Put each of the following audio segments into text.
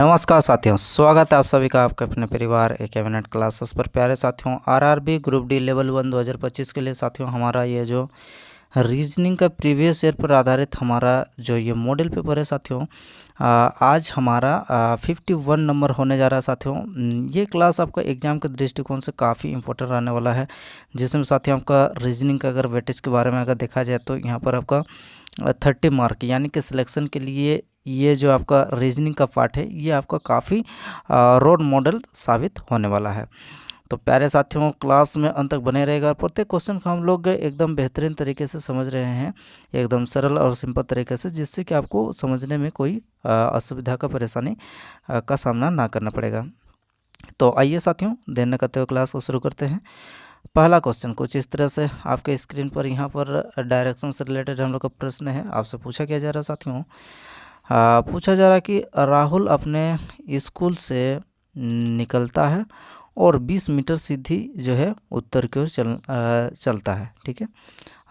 नमस्कार साथियों, स्वागत है आप सभी का आपके अपने परिवार एक मिनट क्लासेस पर। प्यारे साथियों, आरआरबी ग्रुप डी लेवल 1 2025 के लिए साथियों हमारा ये जो रीजनिंग का प्रीवियस ईयर पर आधारित हमारा जो ये मॉडल पेपर है साथियों, आज हमारा 51 नंबर होने जा रहा है साथियों। ये क्लास आपका एग्ज़ाम के दृष्टिकोण से काफ़ी इंपॉर्टेंट रहने वाला है, जिसमें साथियों आपका रीजनिंग का अगर वेटेज के बारे में अगर देखा जाए तो यहाँ पर आपका 30 मार्क यानी कि सिलेक्शन के लिए ये जो आपका रीजनिंग का पार्ट है ये आपका काफ़ी रोल मॉडल साबित होने वाला है। तो प्यारे साथियों, क्लास में अंत तक बने रहेगा। प्रत्येक क्वेश्चन को हम लोग एकदम बेहतरीन तरीके से समझ रहे हैं, एकदम सरल और सिंपल तरीके से, जिससे कि आपको समझने में कोई असुविधा का परेशानी का सामना ना करना पड़ेगा। तो आइए साथियों, देर न करते हुए क्लास को शुरू करते हैं। पहला क्वेश्चन कुछ इस तरह से आपके स्क्रीन पर यहाँ पर डायरेक्शन से रिलेटेड हम लोग का प्रश्न है। आपसे पूछा क्या जा रहा है साथियों, पूछा जा रहा है कि राहुल अपने स्कूल से निकलता है और 20 मीटर सीधी जो है उत्तर की ओर चलता है। ठीक है,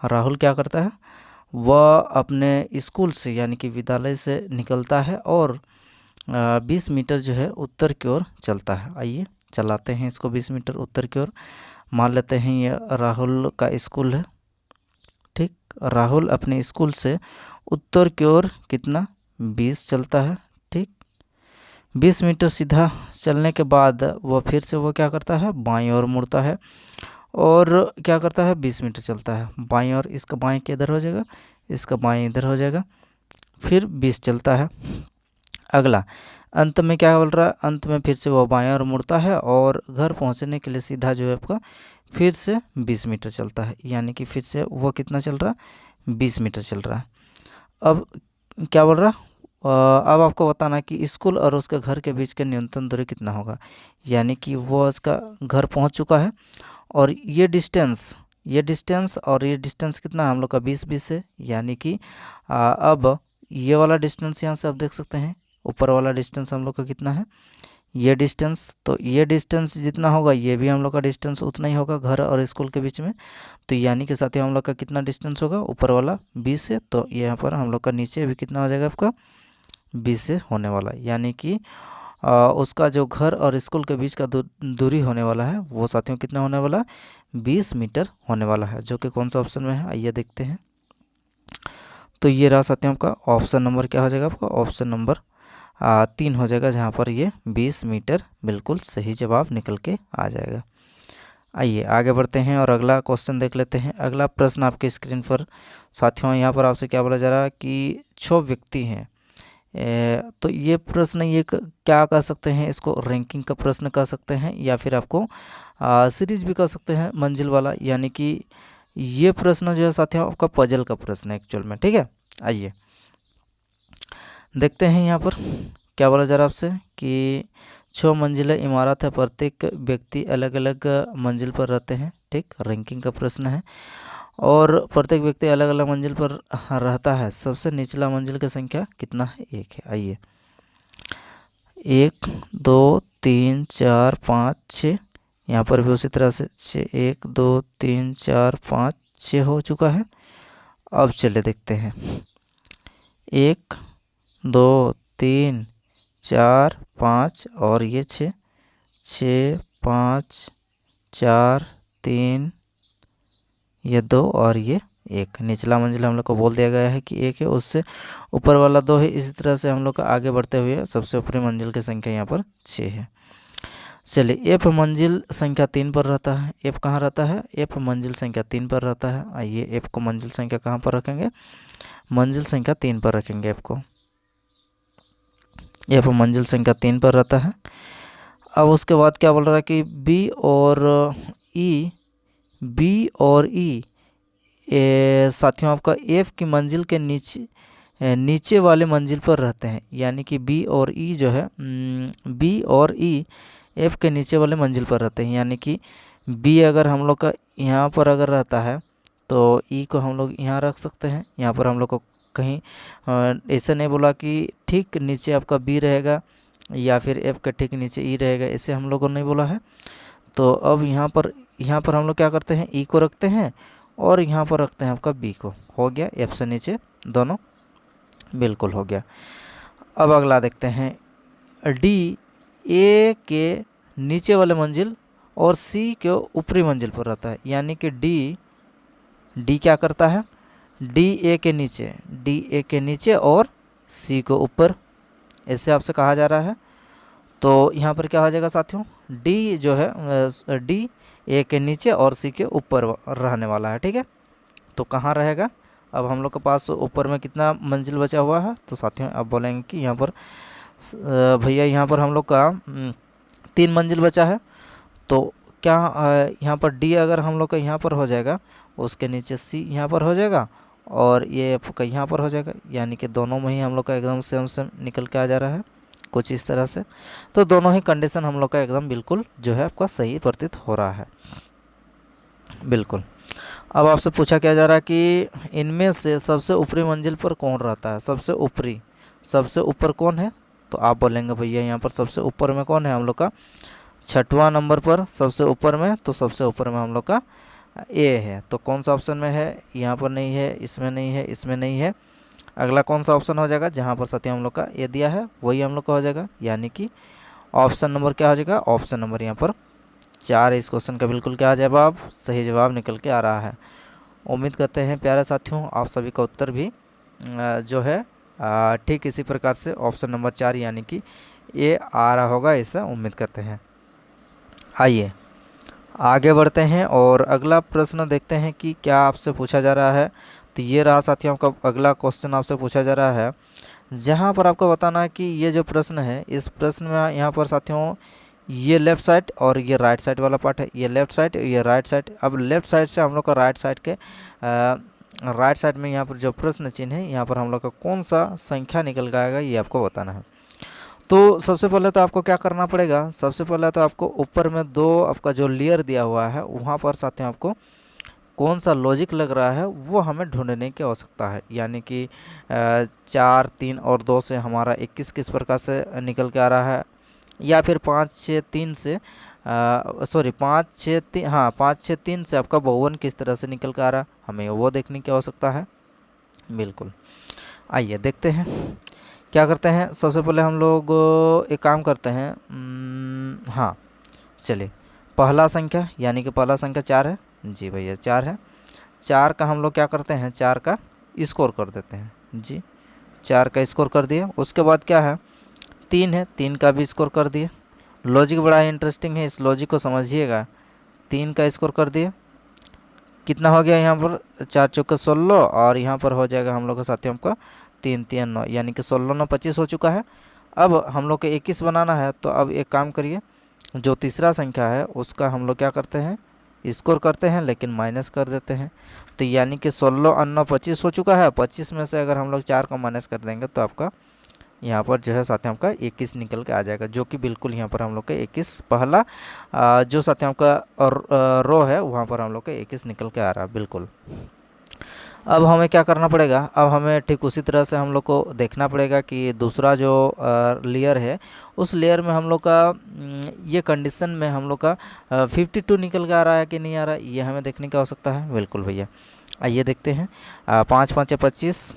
राहुल क्या करता है, वह अपने स्कूल से यानी कि विद्यालय से निकलता है और 20 मीटर जो है उत्तर की ओर चलता है। आइए चलाते हैं इसको 20 मीटर उत्तर की ओर। मान लेते हैं ये राहुल का स्कूल है। ठीक, राहुल अपने स्कूल से उत्तर की ओर कितना 20 चलता है। ठीक, 20 मीटर सीधा चलने के बाद वह फिर से वो क्या करता है, बाईं ओर मुड़ता है और क्या करता है, 20 मीटर चलता है बाईं ओर। इसका बाईं किधर हो जाएगा, इसका बाईं इधर हो जाएगा, फिर 20 चलता है। अगला अंत में क्या बोल रहा है, अंत में फिर से वो बाएं ओर मुड़ता है और घर पहुंचने के लिए सीधा जो है आपका फिर से 20 मीटर चलता है, यानी कि फिर से वो कितना चल रहा है, 20 मीटर चल रहा है। अब क्या बोल रहा है, अब आपको बताना कि स्कूल और उसके घर के बीच का न्यूनतम दूरी कितना होगा। यानी कि वो उसका घर पहुंच चुका है और ये डिस्टेंस और ये डिस्टेंस कितना हम लोग का 20 है। यानी कि अब ये वाला डिस्टेंस यहाँ से आप देख सकते हैं, ऊपर वाला डिस्टेंस हम लोग का कितना है, ये डिस्टेंस। तो ये डिस्टेंस जितना होगा ये भी हम लोग का डिस्टेंस उतना ही होगा घर और स्कूल के बीच में। तो यानी कि साथ ही हम लोग का कितना डिस्टेंस होगा, ऊपर वाला 20 है, तो यहाँ पर हम लोग का नीचे भी कितना हो जाएगा आपका 20 से होने वाला। यानी कि उसका जो घर और स्कूल के बीच का दूरी होने वाला है वो साथियों कितना होने वाला है, 20 मीटर होने वाला है, जो कि कौन सा ऑप्शन में है आइए देखते हैं। तो ये रहा साथियों आपका ऑप्शन नंबर क्या हो जाएगा, आपका ऑप्शन नंबर 3 हो जाएगा, जहाँ पर ये 20 मीटर बिल्कुल सही जवाब निकल के आ जाएगा। आइए आगे बढ़ते हैं और अगला क्वेश्चन देख लेते हैं। अगला प्रश्न आपके स्क्रीन पर साथियों, यहाँ पर आपसे क्या बोला जा रहा है कि 6 व्यक्ति हैं। तो ये प्रश्न ये क्या कह सकते हैं, इसको रैंकिंग का प्रश्न कह सकते हैं या फिर आपको सीरीज भी कह सकते हैं मंजिल वाला। यानी कि ये प्रश्न जो है साथियों आपका पजल का प्रश्न है एक्चुअल में। ठीक है, आइए देखते हैं यहाँ पर क्या बोला जा रहा है आपसे कि 6 मंजिला इमारत है, प्रत्येक व्यक्ति अलग अलग मंजिल पर रहते हैं। ठीक, रैंकिंग का प्रश्न है और प्रत्येक व्यक्ति अलग अलग मंजिल पर रहता है। सबसे निचला मंजिल की संख्या कितना है, 1 है। आइए 1 2 3 4 5 6, यहाँ पर भी उसी तरह से 6 1 2 3 4 5 6 हो चुका है। अब चले देखते हैं 1 2 3 4 5 और ये 6 6 5 4 3 ये 2 और ये 1। निचला मंजिल हम लोग को बोल दिया गया है कि 1 है, उससे ऊपर वाला 2 है। इसी तरह से हम लोग का आगे बढ़ते हुए सबसे ऊपरी मंजिल की संख्या यहाँ पर 6 है। चलिए एफ मंजिल संख्या 3 पर रहता है। एफ कहाँ रहता है, एफ मंजिल संख्या 3 पर रहता है। आइए एफ को मंजिल संख्या कहाँ पर रखेंगे, मंजिल संख्या 3 पर रखेंगे एफ को। एफ मंजिल संख्या 3 पर रहता है। अब उसके बाद क्या बोल रहा है कि बी और ई साथियों आपका एफ की मंजिल के नीचे वाले मंजिल पर रहते हैं। यानी कि बी और ई जो है, बी और ई एफ के नीचे वाले मंजिल पर रहते हैं। यानी कि बी अगर हम लोग का यहाँ पर अगर रहता है तो ई को हम लोग यहाँ रख सकते हैं। यहाँ पर हम लोग को कहीं ऐसा नहीं बोला कि ठीक नीचे आपका बी रहेगा या फिर एफ के ठीक नीचे ई रहेगा, ऐसे हम लोगों ने नहीं बोला है। तो अब यहाँ पर हम लोग क्या करते हैं, ई को रखते हैं और यहाँ पर रखते हैं आपका बी को। हो गया, एफ से नीचे दोनों बिल्कुल हो गया। अब अगला देखते हैं डी ए के नीचे वाले मंजिल और सी के ऊपरी मंजिल पर रहता है, यानी कि डी क्या करता है, डी ए के नीचे और सी को ऊपर, ऐसे आपसे कहा जा रहा है। तो यहाँ पर क्या हो जाएगा साथियों, डी जो है डी ए के नीचे और सी के ऊपर रहने वाला है, ठीक है। तो कहाँ रहेगा, अब हम लोग के पास ऊपर में कितना मंजिल बचा हुआ है, तो साथियों अब बोलेंगे कि यहाँ पर भैया यहाँ पर हम लोग का 3 मंजिल बचा है। तो क्या यहाँ पर डी अगर हम लोग का यहाँ पर हो जाएगा, उसके नीचे सी यहाँ पर हो जाएगा और ये आपका यहाँ पर हो जाएगा, यानी कि दोनों में ही हम लोग का एकदम सेम निकल के आ जा रहा है कुछ इस तरह से। तो दोनों ही कंडीशन हम लोग का एकदम बिल्कुल जो है आपका सही प्रतीत हो रहा है, बिल्कुल। अब आपसे पूछा क्या जा रहा है कि इनमें से सबसे ऊपरी मंजिल पर कौन रहता है, सबसे ऊपर कौन है, तो आप बोलेंगे भैया यहाँ पर सबसे ऊपर में कौन है, हम लोग का 6वां नंबर पर सबसे ऊपर में, तो सबसे ऊपर में हम लोग का ए है। तो कौन सा ऑप्शन में है, यहाँ पर नहीं है, इसमें नहीं है, इसमें नहीं है। अगला कौन सा ऑप्शन हो जाएगा, जहाँ पर साथियों हम लोग का ए दिया है वही हम लोग का हो जाएगा, यानी कि ऑप्शन नंबर क्या हो जाएगा, ऑप्शन नंबर यहाँ पर 4 इस क्वेश्चन का बिल्कुल क्या जवाब, सही जवाब निकल के आ रहा है। उम्मीद करते हैं प्यारे साथियों आप सभी का उत्तर भी जो है ठीक इसी प्रकार से ऑप्शन नंबर 4 यानी कि ये आ रहा होगा, ऐसा उम्मीद करते हैं। आइए आगे बढ़ते हैं और अगला प्रश्न देखते हैं कि क्या आपसे पूछा जा रहा है। तो ये रहा साथियों आपका अगला क्वेश्चन आपसे पूछा जा रहा है, जहाँ पर आपको बताना है कि ये जो प्रश्न है, इस प्रश्न में यहाँ पर साथियों ये लेफ़्ट साइड और ये राइट साइड वाला पार्ट है, ये लेफ़्ट साइड ये राइट साइड। अब लेफ़्ट साइड से हम लोग का राइट साइड के राइट साइड में यहाँ पर जो प्रश्न चिन्ह है, यहाँ पर हम लोग का कौन सा संख्या निकल के आएगा ये आपको बताना है। तो सबसे पहले तो आपको क्या करना पड़ेगा, सबसे पहले तो आपको ऊपर में 2 आपका जो लेयर दिया हुआ है वहाँ पर साथियों आपको कौन सा लॉजिक लग रहा है वो हमें ढूंढने की आवश्यकता है, यानी कि 4, 3 और 2 से हमारा 21 किस प्रकार से निकल के आ रहा है, या फिर 5, 6, 3 से 5, 6, 3 हाँ 5, 6, 3 से आपका 52 किस तरह से निकल के आ रहा है, हमें वो देखने की आवश्यकता है, बिल्कुल। आइए देखते हैं क्या करते हैं। सबसे पहले हम लोग एक काम करते हैं, हाँ चलिए पहला संख्या यानी कि पहला संख्या 4 है, जी भैया 4 है। 4 का हम लोग क्या करते हैं, 4 का स्कोर कर देते हैं, जी 4 का स्कोर कर दिया। उसके बाद क्या है 3 है, 3 का भी स्कोर कर दिया। लॉजिक बड़ा इंटरेस्टिंग है, इस लॉजिक को समझिएगा। 3 का स्कोर कर दिया, कितना हो गया यहाँ पर 4 चौके 16 और यहाँ पर हो जाएगा हम लोग का साथियों का 3, 3, 9 यानी कि 16, 9, 25 हो चुका है। अब हम लोग को 21 बनाना है, तो अब एक काम करिए, जो तीसरा संख्या है उसका हम लोग क्या करते हैं स्कोर करते हैं, लेकिन माइनस कर देते हैं। तो यानी कि 16 और 9 25 हो चुका है, 25 में से अगर हम लोग 4 को माइनस कर देंगे तो आपका यहाँ पर जो है साथियों का 21 निकल के आ जाएगा, जो कि बिल्कुल यहाँ पर हम लोग का 21 पहला जो साथियों का रो है वहाँ पर हम लोग का 21 निकल के आ रहा है, बिल्कुल। अब हमें क्या करना पड़ेगा, अब हमें ठीक उसी तरह से हम लोग को देखना पड़ेगा कि दूसरा जो लेयर है उस लेयर में हम लोग का ये कंडीशन में हम लोग का 52 निकल के आ रहा है कि नहीं आ रहा है, ये हमें देखने की आवश्यकता है, बिल्कुल भैया। आइए देखते हैं 5, 5 है 25,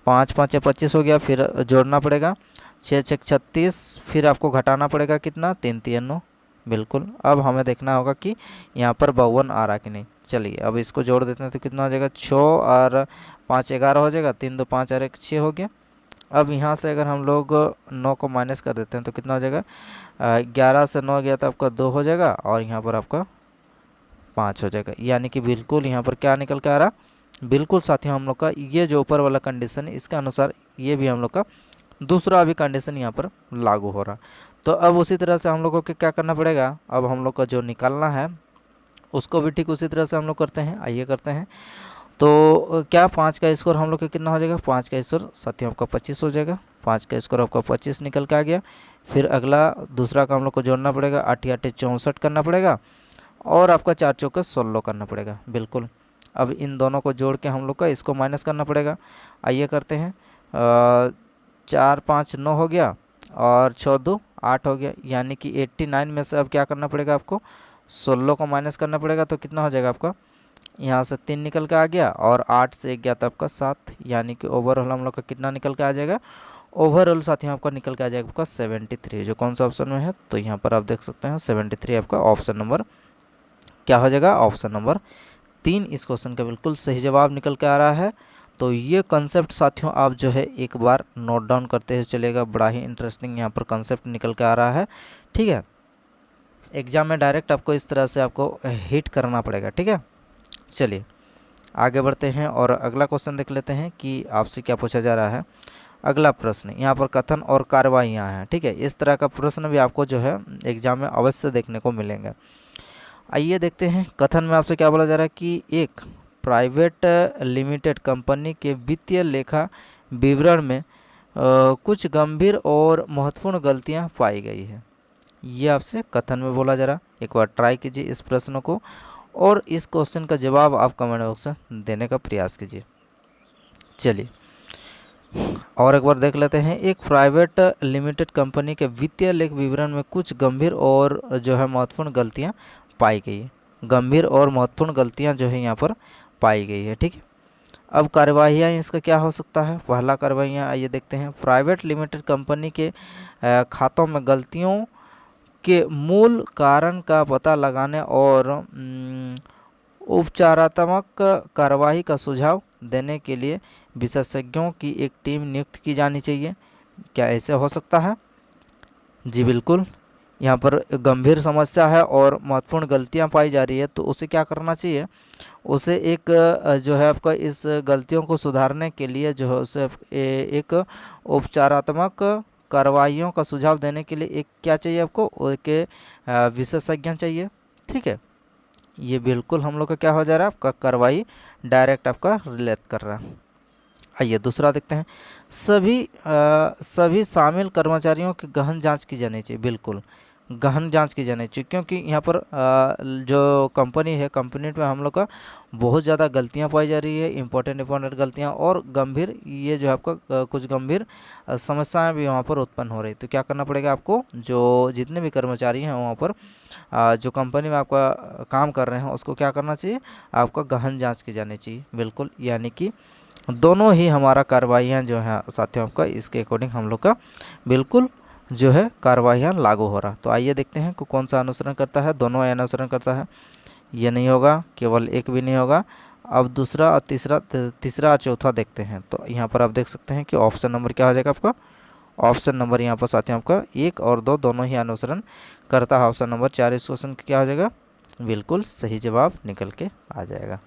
5, 5 है 25 हो गया, फिर जोड़ना पड़ेगा 6, 6 36, फिर आपको घटाना पड़ेगा कितना 3, 3, 9, बिल्कुल। अब हमें देखना होगा कि यहाँ पर 52 आ रहा कि नहीं। चलिए अब इसको जोड़ देते हैं तो कितना हो जाएगा 6 और 5 11 हो जाएगा, 3 2 5 और 1 6 हो गया। अब यहाँ से अगर हम लोग 9 को माइनस कर देते हैं तो कितना हो जाएगा 11 से 9 गया तो आपका 2 हो जाएगा और यहाँ पर आपका 5 हो जाएगा, यानी कि बिल्कुल यहाँ पर क्या निकल के आ रहा, बिल्कुल साथियों हम लोग का ये जो ऊपर वाला कंडीशन है इसके अनुसार ये भी हम लोग का दूसरा अभी कंडीशन यहाँ पर लागू हो रहा। तो अब उसी तरह से हम लोगों को क्या करना पड़ेगा, अब हम लोग का जो निकालना है उसको भी ठीक उसी तरह से हम लोग करते हैं। आइए करते हैं, तो क्या 5 का स्कोर हम लोग का कितना हो जाएगा, 5 का स्कोर साथियों आपका 25 हो जाएगा, 5 का स्कोर आपका 25 निकल के आ गया। फिर अगला दूसरा का हम लोग को जोड़ना पड़ेगा, 8 8 64 करना पड़ेगा और आपका 4 चौके 16 करना पड़ेगा, बिल्कुल। अब इन दोनों को जोड़ के हम लोग का इसको माइनस करना पड़ेगा। आइए करते हैं 4 5 9 हो गया और 6 2 8 हो गया, यानी कि 89 में से अब क्या करना पड़ेगा आपको 16 को माइनस करना पड़ेगा, तो कितना हो जाएगा आपका यहाँ से 3 निकल के आ गया और 8 से 1 गया तो आपका 7, यानी कि ओवरऑल हम लोग का कितना निकल के आ जाएगा ओवरऑल साथियों आपका निकल के आ जाएगा आपका 73, जो कौन सा ऑप्शन में है, तो यहाँ पर आप देख सकते हैं 73 आपका ऑप्शन नंबर क्या हो जाएगा, ऑप्शन नंबर 3 इस क्वेश्चन का बिल्कुल सही जवाब निकल के आ रहा है। तो ये कंसेप्ट साथियों आप जो है एक बार नोट डाउन करते हुए चलेगा, बड़ा ही इंटरेस्टिंग यहाँ पर कंसेप्ट निकल के आ रहा है। ठीक है, एग्जाम में डायरेक्ट आपको इस तरह से आपको हिट करना पड़ेगा। ठीक है, चलिए आगे बढ़ते हैं और अगला क्वेश्चन देख लेते हैं कि आपसे क्या पूछा जा रहा है। अगला प्रश्न यहाँ पर कथन और कार्रवाइयाँ हैं। ठीक है, इस तरह का प्रश्न भी आपको जो है एग्जाम में अवश्य देखने को मिलेंगे। आइए देखते हैं, कथन में आपसे क्या बोला जा रहा है कि एक प्राइवेट लिमिटेड कंपनी के वित्तीय लेखा विवरण में कुछ गंभीर और महत्वपूर्ण गलतियां पाई गई है। ये आपसे कथन में बोला जा रहा है। एक बार ट्राई कीजिए इस प्रश्न को और इस क्वेश्चन का जवाब आप कमेंट बॉक्स में देने का प्रयास कीजिए। चलिए और एक बार देख लेते हैं, एक प्राइवेट लिमिटेड कंपनी के वित्तीय लेख विवरण में कुछ गंभीर और जो है महत्वपूर्ण गलतियां पाई गई है। गंभीर और महत्वपूर्ण गलतियां जो है यहाँ पर पाई गई है। ठीक है, अब कार्रवाइयाँ इसका क्या हो सकता है। पहला कार्रवाइयाँ आइए देखते हैं, प्राइवेट लिमिटेड कंपनी के खातों में गलतियों के मूल कारण का पता लगाने और उपचारात्मक कार्रवाई का सुझाव देने के लिए विशेषज्ञों की एक टीम नियुक्त की जानी चाहिए। क्या ऐसे हो सकता है? जी बिल्कुल, यहाँ पर गंभीर समस्या है और महत्वपूर्ण गलतियाँ पाई जा रही है, तो उसे क्या करना चाहिए, उसे एक जो है आपका इस गलतियों को सुधारने के लिए जो है उसे एक उपचारात्मक कार्रवाइयों का सुझाव देने के लिए एक क्या चाहिए आपको, एक विशेषज्ञ चाहिए। ठीक है, ये बिल्कुल हम लोग का क्या हो जा रहा है, आपका कार्रवाई डायरेक्ट आपका रिलेट कर रहा है। आइए दूसरा देखते हैं, सभी शामिल कर्मचारियों की गहन जांच की जानी चाहिए। बिल्कुल गहन जांच की जानी चाहिए, क्योंकि यहाँ पर जो कंपनी है, कंपनी में हम लोग का बहुत ज़्यादा गलतियाँ पाई जा रही है, इंपॉर्टेंट गलतियाँ और गंभीर, ये जो आपका कुछ गंभीर समस्याएं भी वहाँ पर उत्पन्न हो रही। तो क्या करना पड़ेगा आपको, जो जितने भी कर्मचारी हैं वहाँ पर जो कंपनी में आपका काम कर रहे हैं उसको क्या करना चाहिए, आपका गहन जाँच की जानी चाहिए। बिल्कुल, यानी कि दोनों ही हमारा कार्रवाइयाँ जो है साथियों आपका इसके अकॉर्डिंग हम लोग का बिल्कुल जो है कार्रवाइयाँ लागू हो रहा। तो आइए देखते हैं कि कौन सा अनुसरण करता है, दोनों अनुसरण करता है। ये नहीं होगा, केवल एक भी नहीं होगा। अब दूसरा और तीसरा और चौथा देखते हैं। तो यहाँ पर आप देख सकते हैं कि ऑप्शन नंबर क्या हो जाएगा आपका, ऑप्शन नंबर यहाँ पर साथियों आपका 1 और 2 दोनों ही अनुसरण करता है। ऑप्शन नंबर 4 इस क्वेश्चन का क्या हो जाएगा, बिल्कुल सही जवाब निकल के आ जाएगा।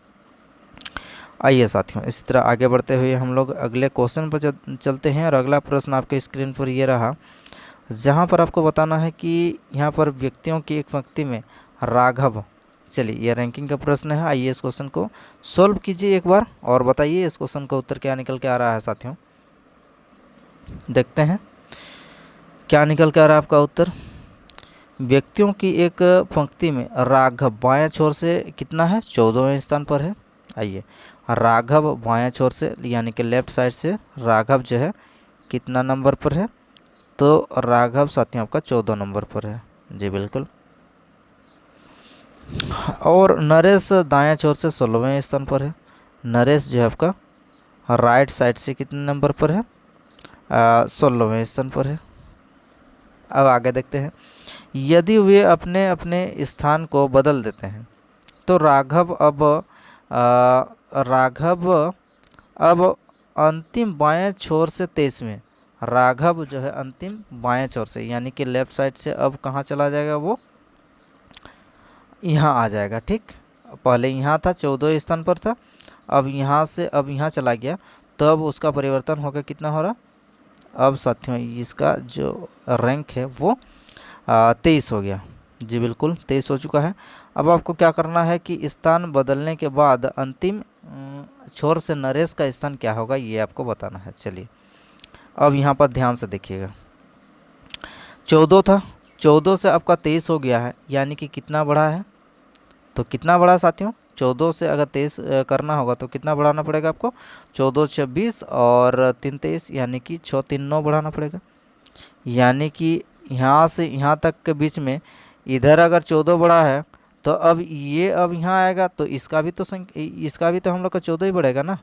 आइए साथियों इसी तरह आगे बढ़ते हुए हम लोग अगले क्वेश्चन पर चलते हैं और अगला प्रश्न आपके स्क्रीन पर ये रहा, जहाँ पर आपको बताना है कि यहाँ पर व्यक्तियों की एक पंक्ति में राघव। चलिए ये रैंकिंग का प्रश्न है, आइए इस क्वेश्चन को सॉल्व कीजिए एक बार और बताइए इस क्वेश्चन का उत्तर क्या निकल के आ रहा है। साथियों देखते हैं क्या निकल के आ रहा है आपका उत्तर। व्यक्तियों की एक पंक्ति में राघव बाएं छोर से कितना है, 14वें स्थान पर है। आइए राघव बाएं छोर से यानी कि लेफ्ट साइड से राघव जो है कितना नंबर पर है, तो राघव साथियों आपका 14 नंबर पर है। जी बिल्कुल, और नरेश दाएं छोर से 16वें स्थान पर है। नरेश जो है आपका राइट साइड से कितने नंबर पर है, 16वें स्थान पर है। अब आगे देखते हैं, यदि वे अपने अपने स्थान को बदल देते हैं तो राघव अब अंतिम बाएं छोर से 23वें, राघव जो है अंतिम बाएं छोर से यानी कि लेफ्ट साइड से अब कहाँ चला जाएगा, वो यहाँ आ जाएगा। ठीक, पहले यहाँ था 14वें स्थान पर था, अब यहाँ से अब यहाँ चला गया, तो अब उसका परिवर्तन होकर कितना हो रहा, अब साथियों इसका जो रैंक है वो 23 हो गया। जी बिल्कुल 23 हो चुका है। अब आपको क्या करना है कि स्थान बदलने के बाद अंतिम छोर से नरेश का स्थान क्या होगा ये आपको बताना है। चलिए अब यहाँ पर ध्यान से देखिएगा, 14 था, 14 से आपका 23 हो गया है, यानी कि कितना बढ़ा है, तो कितना बढ़ा साथियों, 14 से अगर 23 करना होगा तो कितना बढ़ाना पड़ेगा आपको, 14 26 और 3 23 यानी कि 6 3 9 बढ़ाना पड़ेगा। यानी कि यहाँ से यहाँ तक के बीच में इधर अगर 14 बढ़ा है तो अब ये अब यहाँ आएगा तो इसका भी तो हम लोग का 14 ही बढ़ेगा ना।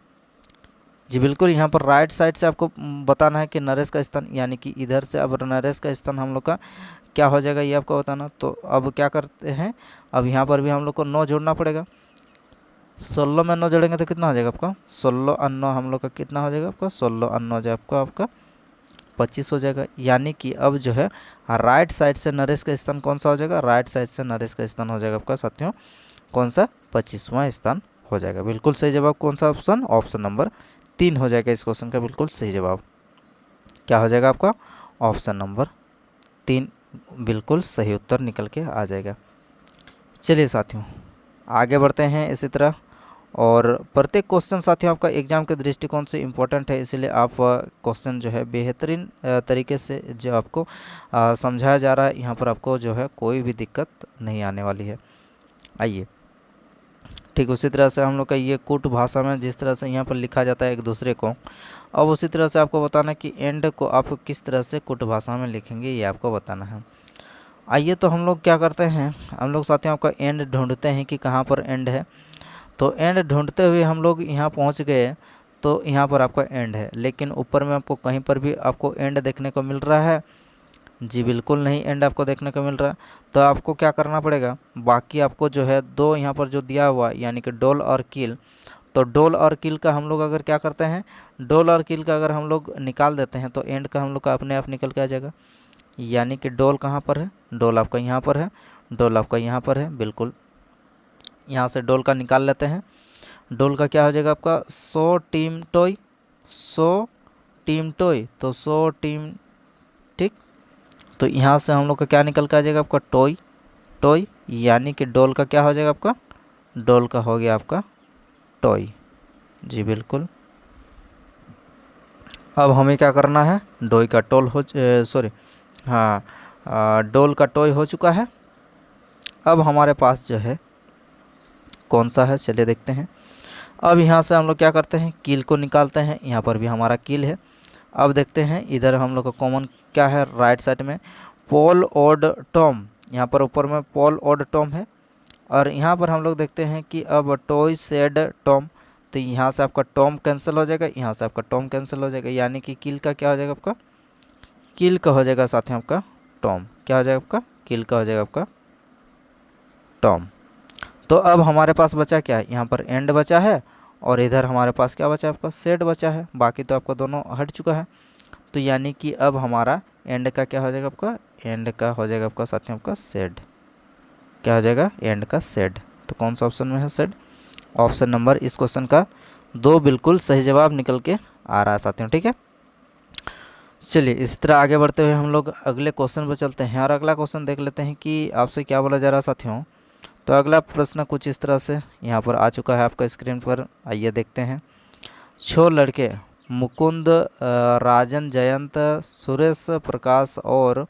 जी बिल्कुल, यहाँ पर राइट साइड से आपको बताना है कि नरेश का स्थान, यानी कि इधर से अब नरेश का स्थान हम लोग का क्या हो जाएगा ये आपको बताना। तो अब क्या करते हैं, अब यहाँ पर भी हम लोग को 9 जोड़ना पड़ेगा। 16 में 9 जोड़ेंगे तो कितना हो जाएगा आपका, 16 और 9 हम लोग का कितना हो जाएगा आपका, 16 और 9 हो जाएगा आपका 25 हो जाएगा। यानी कि अब जो है राइट साइड से नरेश का स्थान कौन सा हो जाएगा, राइट साइड से नरेश का स्थान हो जाएगा आपका साथियों कौन सा, 25वां स्थान हो जाएगा। बिल्कुल सही जवाब कौन सा ऑप्शन, ऑप्शन नंबर 3 हो जाएगा इस क्वेश्चन का बिल्कुल सही जवाब। क्या हो जाएगा आपका, ऑप्शन नंबर 3 बिल्कुल सही उत्तर निकल के आ जाएगा। चलिए साथियों आगे बढ़ते हैं इसी तरह, और प्रत्येक क्वेश्चन साथियों आपका एग्जाम के दृष्टिकोण से इम्पोर्टेंट है, इसलिए आप क्वेश्चन जो है बेहतरीन तरीके से जो आपको समझाया जा रहा है, यहाँ पर आपको जो है कोई भी दिक्कत नहीं आने वाली है। आइए ठीक उसी तरह से हम लोग का ये कूट भाषा में जिस तरह से यहाँ पर लिखा जाता है एक दूसरे को, अब उसी तरह से आपको बताना है कि एंड को आप किस तरह से कूट भाषा में लिखेंगे, ये आपको बताना है। आइए तो हम लोग क्या करते हैं, हम लोग साथियों आपका एंड ढूंढते हैं कि कहाँ पर एंड है। तो एंड ढूंढते हुए हम लोग यहाँ पहुँच गए, तो यहाँ पर आपका एंड है, लेकिन ऊपर में आपको कहीं पर भी आपको एंड देखने को मिल रहा है, जी बिल्कुल नहीं एंड आपको देखने को मिल रहा है। तो आपको क्या करना पड़ेगा, बाकी आपको जो है दो यहाँ पर जो दिया हुआ यानी कि डोल और किल, तो डोल और किल का हम लोग अगर क्या करते हैं, डोल और किल का अगर हम लोग निकाल देते हैं तो एंड का हम लोग का अपने आप निकल के आ जाएगा। यानी कि डोल कहाँ पर है, डोल आपका यहाँ पर है, डोल आपका यहाँ पर है, बिल्कुल यहाँ से डोल का निकाल लेते हैं। डोल का क्या हो जाएगा आपका 100 टीम टॉय, 100 टीम टॉय, तो 100 टीम, ठीक। तो यहाँ से हम लोग का क्या निकल के आ जाएगा आपका टॉय, टॉय यानी कि डोल का क्या हो जाएगा आपका, डोल का हो गया आपका टॉय, जी बिल्कुल। अब हमें क्या करना है, डोई का टोल हो सॉरी हाँ डोल का टॉय हो चुका है। अब हमारे पास जो है कौन सा है, चलिए देखते हैं। अब यहाँ से हम लोग क्या करते हैं, कील को निकालते हैं, यहाँ पर भी हमारा कील है। अब देखते हैं इधर हम लोग का कॉमन क्या है, राइट साइड में पॉल और टॉम, यहाँ पर ऊपर में पॉल और टॉम है, और यहाँ पर हम लोग देखते हैं कि अब टॉय सेड टॉम, तो यहाँ से आपका टॉम कैंसिल हो जाएगा, यहाँ से आपका टॉम कैंसिल हो जाएगा, यानी कि कील का क्या हो जाएगा आपका, कील का हो जाएगा साथ में आपका टॉम, क्या हो जाएगा आपका, कील का हो जाएगा आपका टॉम। तो अब हमारे पास बचा क्या है, यहाँ पर एंड बचा है, और इधर हमारे पास क्या बचा है आपका सेड बचा है, बाकी तो आपका दोनों हट चुका है। तो यानी कि अब हमारा एंड का क्या हो जाएगा आपका, एंड का हो जाएगा आपका साथियों आपका सेड, क्या हो जाएगा एंड का सेड। तो कौन सा ऑप्शन में है सेड, ऑप्शन नंबर इस क्वेश्चन का 2 बिल्कुल सही जवाब निकल के आ रहा है साथियों, ठीक है। चलिए इस तरह आगे बढ़ते हुए हम लोग अगले क्वेश्चन पर चलते हैं, और अगला क्वेश्चन देख लेते हैं कि आपसे क्या बोला जा रहा है साथियों। तो अगला प्रश्न कुछ इस तरह से यहाँ पर आ चुका है आपका स्क्रीन पर, आइए देखते हैं। 6 लड़के मुकुंद, राजन, जयंत, सुरेश, प्रकाश और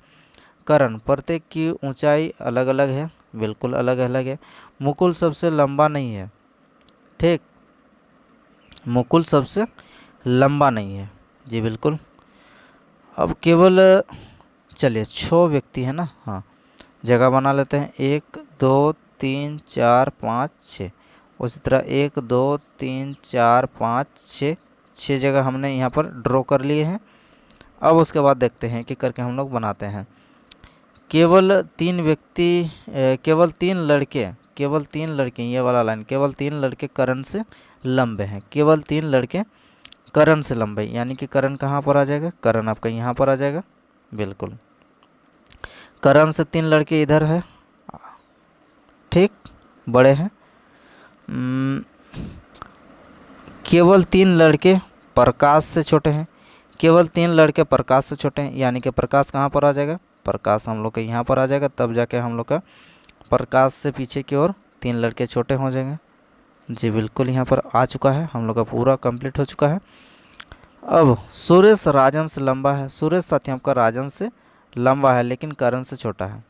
करण, प्रत्येक की ऊंचाई अलग अलग है, बिल्कुल अलग अलग है। मुकुल सबसे लंबा नहीं है, ठीक, मुकुल सबसे लंबा नहीं है, जी बिल्कुल। अब केवल चलिए 6 व्यक्ति है ना, हाँ जगह बना लेते हैं, 1 2 3 4 5 6, उसी तरह 1 2 3 4 5 6, 6 जगह हमने यहाँ पर ड्रॉ कर लिए हैं। अब उसके बाद देखते हैं कि करके हम लोग बनाते हैं। केवल 3 व्यक्ति, केवल 3 लड़के, केवल 3 लड़के, ये वाला लाइन, केवल 3 लड़के करण से लंबे हैं, केवल 3 लड़के करण से लंबे, यानी कि करण कहाँ पर आ जाएगा, करण आपका यहाँ पर आ जाएगा, बिल्कुल। करण से 3 लड़के इधर है, ठीक, बड़े हैं। केवल 3 लड़के प्रकाश से छोटे हैं, केवल 3 लड़के प्रकाश से छोटे हैं, यानी कि प्रकाश कहाँ पर आ जाएगा, प्रकाश हम लोग का यहाँ पर आ जाएगा, तब जाके हम लोग का प्रकाश से पीछे की ओर 3 लड़के छोटे हो जाएंगे, जी बिल्कुल यहाँ पर आ चुका है, हम लोग का पूरा कंप्लीट हो चुका है। अब सुरेश राजन से लंबा है, सुरेश साथी आपका राजन से लंबा है लेकिन करण से छोटा है।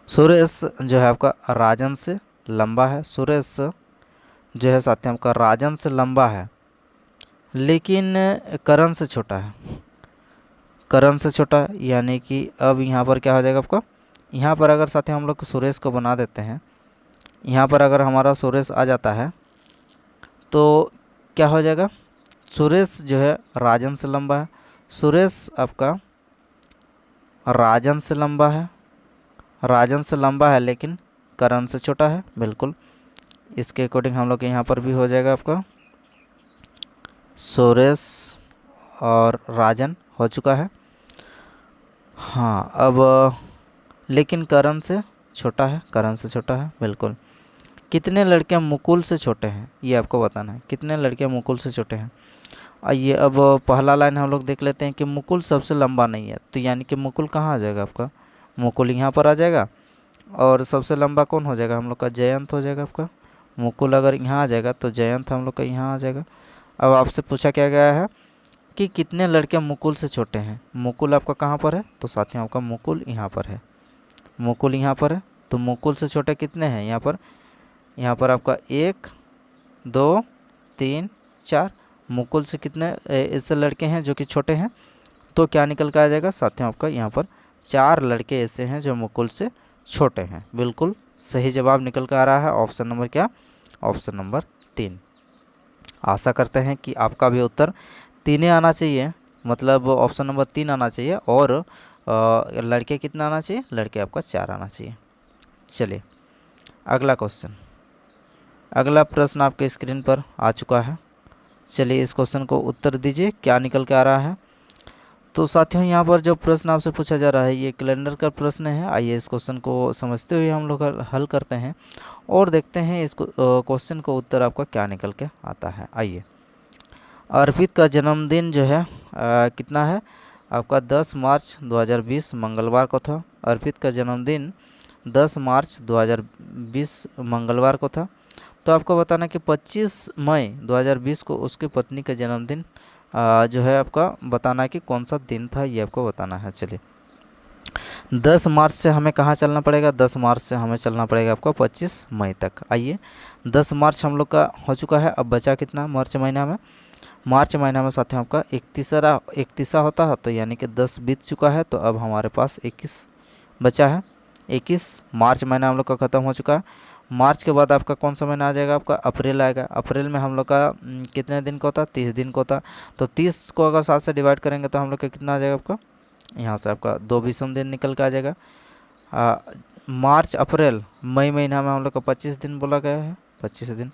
सुरेश जो है आपका राजन से लंबा है, सुरेश जो है साथी आपका राजन से लंबा है लेकिन करण से छोटा है, करण से छोटा है, यानी कि अब यहाँ पर क्या हो जाएगा आपका, यहाँ पर अगर साथी हम लोग सुरेश को बना देते हैं, यहाँ पर अगर हमारा सुरेश आ जाता है तो क्या हो जाएगा, सुरेश जो है राजन से लंबा है, सुरेश आपका राजन से लंबा है, राजन से लंबा है लेकिन करण से छोटा है, बिल्कुल इसके अकॉर्डिंग हम लोग के यहाँ पर भी हो जाएगा आपका सुरेश और राजन हो चुका है। हाँ, अब लेकिन करण से छोटा है, करण से छोटा है, बिल्कुल। कितने लड़के मुकुल से छोटे हैं, ये आपको बताना है, कितने लड़के मुकुल से छोटे हैं। आइए अब पहला लाइन हम लोग देख लेते हैं कि मुकुल सबसे लंबा नहीं है, तो यानी कि मुकुल कहाँ आ जाएगा आपका, मुकुल यहाँ पर आ जाएगा। और सबसे लंबा कौन हो जाएगा हम लोग का, जयंत हो जाएगा आपका। मुकुल अगर यहाँ आ जाएगा तो जयंत हम लोग का यहाँ आ जाएगा। अब आपसे पूछा क्या गया है कि कितने लड़के मुकुल से छोटे हैं, मुकुल आपका कहाँ पर है, तो साथियों आपका मुकुल यहाँ पर है, मुकुल यहाँ पर है। तो मुकुल से छोटे कितने हैं यहाँ पर आपका 1 2 3 4, मुकुल से कितने ऐसे लड़के हैं जो कि छोटे हैं, तो क्या निकल कर आ जाएगा साथियों आपका यहाँ पर 4 लड़के ऐसे हैं जो मुकुल से छोटे हैं। बिल्कुल सही जवाब निकल कर आ रहा है ऑप्शन नंबर क्या, ऑप्शन नंबर 3। आशा करते हैं कि आपका भी उत्तर 3 ही आना चाहिए, मतलब ऑप्शन नंबर 3 आना चाहिए। और लड़के कितना आना चाहिए, लड़के आपका 4 आना चाहिए। चलिए अगला क्वेश्चन, अगला प्रश्न आपके स्क्रीन पर आ चुका है। चलिए इस क्वेश्चन को उत्तर दीजिए, क्या निकल के आ रहा है। तो साथियों यहाँ पर जो प्रश्न आपसे पूछा जा रहा है ये कैलेंडर का प्रश्न है। आइए इस क्वेश्चन को समझते हुए हम लोग हल करते हैं और देखते हैं इस क्वेश्चन को उत्तर आपका क्या निकल के आता है। आइए, अर्पित का जन्मदिन जो है कितना है आपका, 10 मार्च 2020 मंगलवार को था। अर्पित का जन्मदिन 10 मार्च 2020 मंगलवार को था। तो आपको बताना कि 25 मई 2020 को उसकी पत्नी का जन्मदिन जो है आपका बताना है कि कौन सा दिन था, ये आपको बताना है। चलिए 10 मार्च से हमें कहाँ चलना पड़ेगा, 10 मार्च से हमें चलना पड़ेगा आपका 25 मई तक। आइए 10 मार्च हम लोग का हो चुका है, अब बचा कितना मार्च महीना में, मार्च महीना में साथियों आपका 31 होता है, तो यानी कि 10 बीत चुका है, तो अब हमारे पास 21 बचा है। 21 मार्च महीना हम लोग का ख़त्म हो चुका है। मार्च के बाद आपका कौन सा महीना आ जाएगा, आपका अप्रैल आएगा। अप्रैल में हम लोग का कितने दिन का होता है, 30 दिन का होता है। तो 30 को अगर 7 से डिवाइड करेंगे तो हम लोग का कितना आ जाएगा आपका, यहाँ से आपका 2 विषम दिन निकल के आ जाएगा। मार्च अप्रैल मई महीना में हम लोग का 25 दिन बोला गया है, 25 दिन।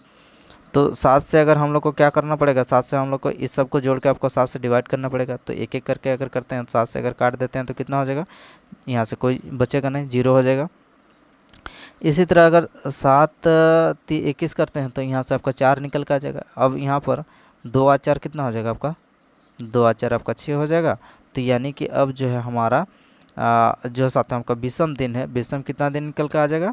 तो 7 से अगर हम लोग को क्या करना पड़ेगा, 7 से हम लोग को इस सब को जोड़ के आपको 7 से डिवाइड करना पड़ेगा। तो एक एक करके अगर करते हैं, 7 से अगर काट देते हैं तो कितना हो जाएगा, यहाँ से कोई बचेगा नहीं, 0 हो जाएगा। इसी तरह अगर 7 21 करते हैं तो यहाँ से आपका 4 निकल के आ जाएगा। अब यहाँ पर 2 और 4 कितना हो जाएगा आपका, 2 और 4 आपका 6 हो जाएगा। तो यानी कि अब जो है हमारा जो साथ में आपका विषम दिन है, विषम कितना दिन निकल के आ जाएगा,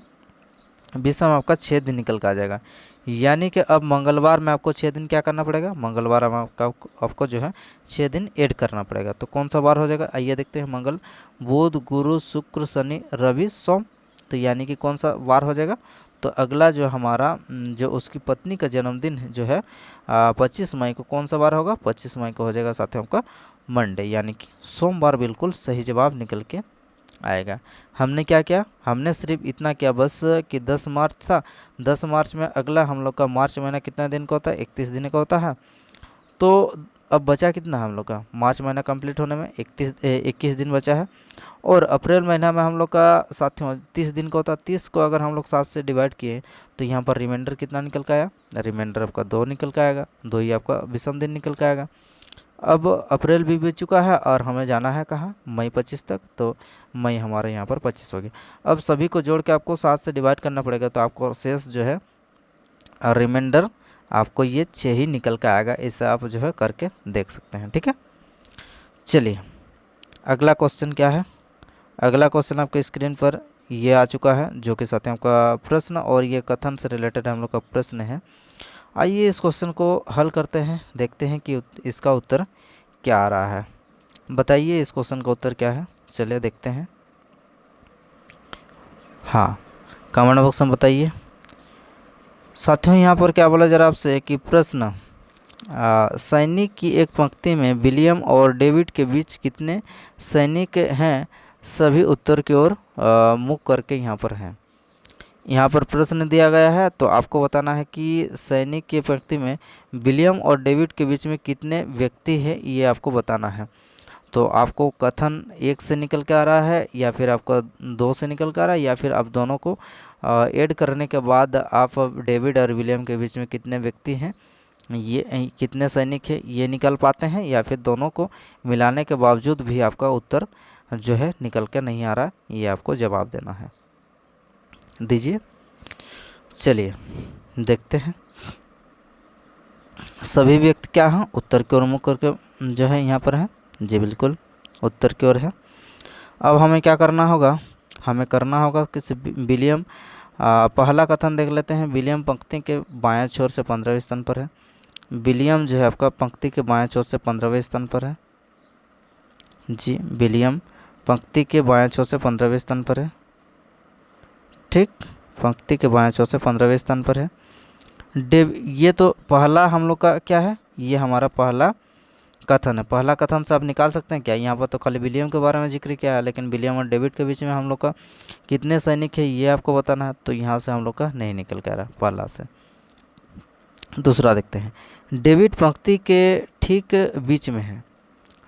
विषम आपका 6 दिन निकल के आ जाएगा। यानी कि अब मंगलवार में आपको 6 दिन क्या करना पड़ेगा, मंगलवार में आपको जो है 6 दिन ऐड करना पड़ेगा। तो कौन सा वार हो जाएगा, आइए देखते हैं। मंगल, बुध, गुरु, शुक्र, शनि, रवि, सोम। तो यानी कि कौन सा वार हो जाएगा, तो अगला जो हमारा जो उसकी पत्नी का जन्मदिन जो है 25 मई को, कौन सा वार होगा, 25 मई को हो जाएगा साथियों आपका मंडे, यानी कि सोमवार। बिल्कुल सही जवाब निकल के आएगा। हमने क्या किया, हमने सिर्फ इतना किया बस कि 10 मार्च था, 10 मार्च में अगला हम लोग का मार्च महीना कितना दिन का होता है, 31 दिन का होता है। तो अब बचा कितना हम लोग का, मार्च महीना कंप्लीट होने में 21 दिन बचा है। और अप्रैल महीना में हम लोग का साथियों 30 दिन का होता है। 30 को अगर हम लोग 7 से डिवाइड किए तो यहाँ पर रिमाइंडर कितना निकल के आया, रिमाइंडर आपका 2 निकल के आएगा, 2 ही आपका विषम दिन निकल के आएगा। अब अप्रैल भी बीत चुका है और हमें जाना है कहाँ, मई 25 तक। तो मई हमारे यहाँ पर 25 हो गया। अब सभी को जोड़ के आपको 7 से डिवाइड करना पड़ेगा, तो आपको शेष जो है रिमाइंडर आपको ये 6 ही निकल के आएगा। इसे आप जो है करके देख सकते हैं, ठीक है। चलिए अगला क्वेश्चन क्या है, अगला क्वेश्चन आपके स्क्रीन पर ये आ चुका है, जो कि साथ ही आपका प्रश्न और ये कथन से रिलेटेड हम लोग का प्रश्न है। आइए इस क्वेश्चन को हल करते हैं, देखते हैं कि इसका उत्तर क्या आ रहा है। बताइए इस क्वेश्चन का उत्तर क्या है, चलिए देखते हैं। हाँ, कमेंट बॉक्स में बताइए। साथियों यहाँ पर क्या बोला जा रहा है आपसे कि प्रश्न, सैनिक की एक पंक्ति में विलियम और डेविड के बीच कितने सैनिक हैं, सभी उत्तर की ओर मुख करके यहाँ पर हैं। यहाँ पर प्रश्न दिया गया है, तो आपको बताना है कि सैनिक की पंक्ति में विलियम और डेविड के बीच में कितने व्यक्ति हैं, ये आपको बताना है। तो आपको कथन एक से निकल के आ रहा है, या फिर आपका दो से निकल के आ रहा है, या फिर आप दोनों को ऐड करने के बाद आप डेविड और विलियम के बीच में कितने व्यक्ति हैं, ये कितने सैनिक हैं, ये निकल पाते हैं, या फिर दोनों को मिलाने के बावजूद भी आपका उत्तर जो है निकल के नहीं आ रहा, ये आपको जवाब देना है। दीजिए, चलिए देखते हैं। सभी व्यक्ति क्या हैं, उत्तर की ओर मुख करके जो है यहाँ पर है। जी बिल्कुल, उत्तर की ओर है। अब हमें क्या करना होगा, हमें करना होगा कि विलियम, पहला कथन देख लेते हैं। विलियम पंक्ति के बाएं छोर से 15वें स्थान पर है। विलियम जो है आपका पंक्ति के बाएं छोर से 15वें स्थान पर है। जी, विलियम पंक्ति के बाएं छोर से 15वें स्थान पर है। ठीक, पंक्ति के बाएं छोर से 15वें स्थान पर है। ये तो पहला हम लोग का क्या है, ये हमारा पहला कथन है। पहला कथन से आप निकाल सकते हैं क्या, यहाँ पर तो खाली विलियम के बारे में जिक्र किया है, लेकिन विलियम और डेविड के बीच में हम लोग का कितने सैनिक है ये आपको बताना है। तो यहाँ से हम लोग का नहीं निकल के आ रहा पहला से। दूसरा देखते हैं। डेविड पंक्ति के ठीक बीच में है।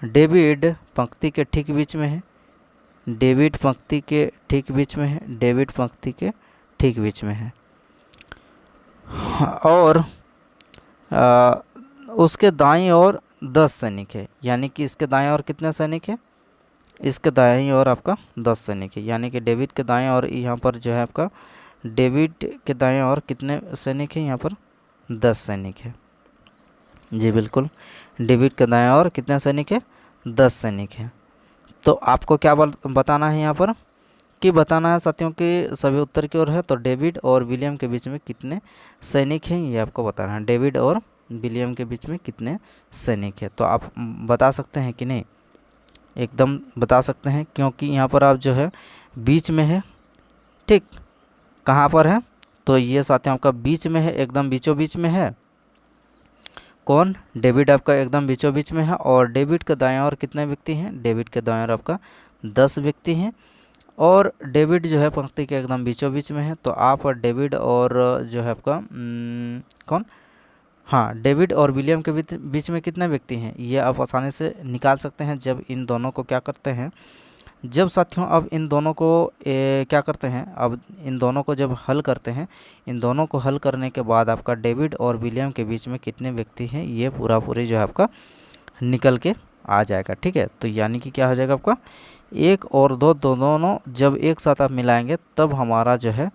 डेविड पंक्ति के ठीक बीच में है। डेविड पंक्ति के ठीक बीच में है। डेविड पंक्ति के ठीक बीच में है। और उसके दाईं ओर 10 सैनिक है, यानी कि इसके दाएं ओर कितने सैनिक है, इसके दाएं ओर आपका 10 सैनिक है। यानी कि डेविड के दाएं ओर यहाँ पर जो है आपका, डेविड के दाएं ओर कितने सैनिक हैं, यहाँ पर 10 सैनिक है। जी बिल्कुल, डेविड के दाएं ओर कितने सैनिक है, 10 सैनिक हैं। तो आपको क्या बताना है यहाँ पर, कि बताना है साथियों कि सभी उत्तर की ओर है, तो डेविड और विलियम के बीच में कितने सैनिक हैं ये आपको बताना है। डेविड और विलियम के बीच में कितने सैनिक है, तो आप बता सकते हैं कि नहीं, एकदम बता सकते हैं, क्योंकि यहाँ पर आप जो है बीच में है। ठीक, कहाँ पर है, तो ये साथियों आपका बीच में है, एकदम बीचों बीच में है। कौन, डेविड आपका एकदम बीचों बीच में है। और डेविड के दाएं ओर कितने व्यक्ति हैं, डेविड के दाएं ओर आपका 10 व्यक्ति हैं। और डेविड जो है पंक्ति के एकदम बीचों बीच में है। तो आप डेविड और जो है आपका कौन, हाँ, डेविड और विलियम के बीच में कितने व्यक्ति हैं, ये आप आसानी से निकाल सकते हैं जब इन दोनों को क्या करते हैं, जब साथियों अब इन दोनों को क्या करते हैं, अब इन दोनों को जब हल करते हैं, इन दोनों को हल करने के बाद आपका डेविड और विलियम के बीच में कितने व्यक्ति हैं, ये पूरी जो है आपका निकल के आ जाएगा। ठीक है, तो यानी कि क्या हो जाएगा आपका, 1 और 2 दोनों जब एक साथ आप मिलाएंगे तब हमारा जो है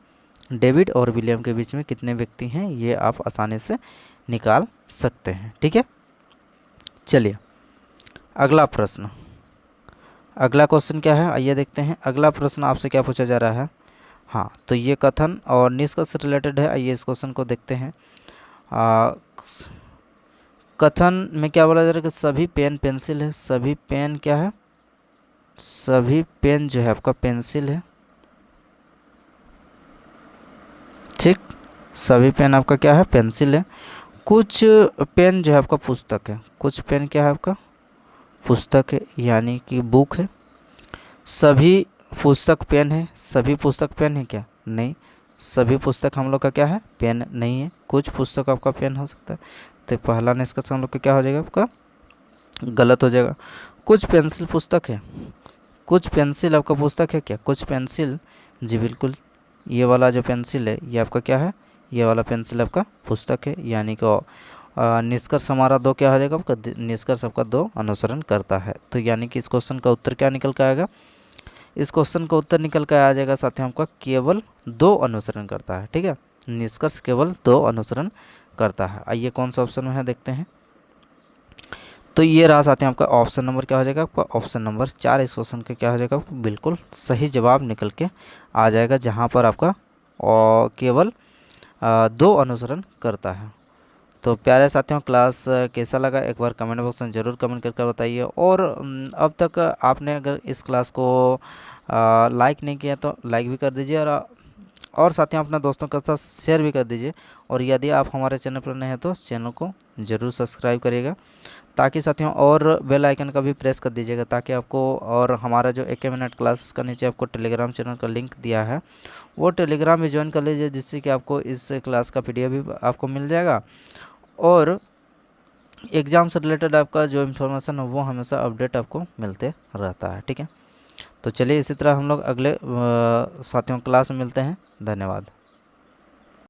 डेविड और विलियम के बीच में कितने व्यक्ति हैं ये आप आसानी से निकाल सकते हैं। ठीक है, चलिए अगला प्रश्न, अगला क्वेश्चन क्या है, आइए देखते हैं। अगला प्रश्न आपसे क्या पूछा जा रहा है। हाँ, तो ये कथन और निष्कर्ष से रिलेटेड है। आइए इस क्वेश्चन को देखते हैं। कथन में क्या बोला जा रहा है कि सभी पेन पेंसिल है। सभी पेन क्या है, सभी पेन जो है आपका पेंसिल है। ठीक, सभी पेन आपका क्या है, पेंसिल है। कुछ पेन जो है आपका पुस्तक है। कुछ पेन क्या है आपका, पुस्तक है, यानी कि बुक है। सभी पुस्तक पेन है। सभी पुस्तक पेन है क्या, नहीं, सभी पुस्तक हम लोग का क्या है, पेन नहीं है। कुछ पुस्तक आपका पेन हो सकता है। तो पहला निष्कर्ष हम लोग का क्या हो जाएगा, आपका गलत हो जाएगा। कुछ पेंसिल पुस्तक है। कुछ पेंसिल आपका पुस्तक है क्या, कुछ पेंसिल, जी बिल्कुल, ये वाला जो पेंसिल है ये आपका क्या है, ये वाला पेंसिल आपका पुस्तक है। यानी कि निष्कर्ष हमारा 2 क्या हो जाएगा आपका, निष्कर्ष आपका 2 अनुसरण करता है। तो यानी कि इस क्वेश्चन का उत्तर क्या निकल कर आएगा, इस क्वेश्चन का उत्तर निकल कर आ जाएगा साथियों आपका केवल 2 अनुसरण करता है। ठीक है, निष्कर्ष केवल 2 अनुसरण करता है। आइए कौन सा ऑप्शन में है देखते हैं। तो ये रहा साथियों आपका ऑप्शन नंबर क्या हो जाएगा, आपका ऑप्शन नंबर 4 इस क्वेश्चन का क्या हो जाएगा, आपको बिल्कुल सही जवाब निकल के आ जाएगा, जहाँ पर आपका केवल 2 अनुसरण करता है। तो प्यारे साथियों, क्लास कैसा लगा एक बार कमेंट बॉक्स में ज़रूर कमेंट करके बताइए। और अब तक आपने अगर इस क्लास को लाइक नहीं किया तो लाइक भी कर दीजिए, और और साथियों अपने दोस्तों के साथ शेयर भी कर दीजिए। और यदि आप हमारे चैनल पर नए हैं तो चैनल को ज़रूर सब्सक्राइब करिएगा, ताकि साथियों और बेल आइकन का भी प्रेस कर दीजिएगा, ताकि आपको, और हमारा जो AK मिनट क्लासेस का नीचे आपको टेलीग्राम चैनल का लिंक दिया है वो टेलीग्राम भी ज्वाइन कर लीजिए, जिससे कि आपको इस क्लास का PDF भी आपको मिल जाएगा। और एग्ज़ाम से रिलेटेड आपका जो इन्फॉर्मेशन है वो हमेशा अपडेट आपको मिलते रहता है। ठीक है, तो चलिए इसी तरह हम लोग अगले साथियों क्लास में मिलते हैं। धन्यवाद।